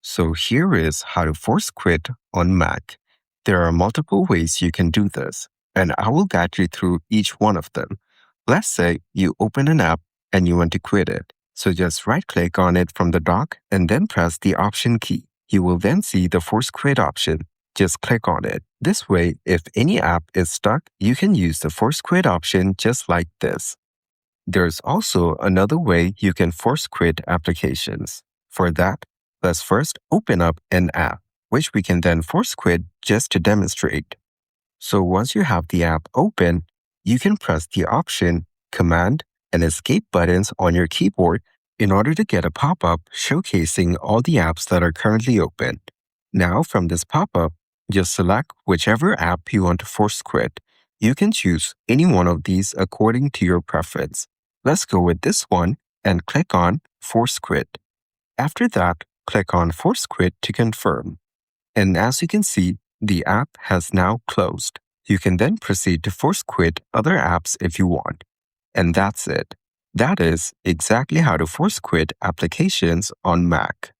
So here is how to force quit on Mac. There are multiple ways you can do this, and I will guide you through each one of them. Let's say you open an app and you want to quit it. So just right-click on it from the dock and then press the Option key. You will then see the Force Quit option. Just click on it. This way, if any app is stuck, you can use the Force Quit option just like this. There's also another way you can force quit applications. For that, let's first open up an app, which we can then force quit just to demonstrate. So once you have the app open, you can press the Option, Command, and Escape buttons on your keyboard in order to get a pop-up showcasing all the apps that are currently open. Now from this pop-up, just select whichever app you want to force quit. You can choose any one of these according to your preference. Let's go with this one and click on Force Quit. After that, click on Force Quit to confirm. And as you can see, the app has now closed. You can then proceed to force quit other apps if you want. And that's it. That is exactly how to force quit applications on Mac.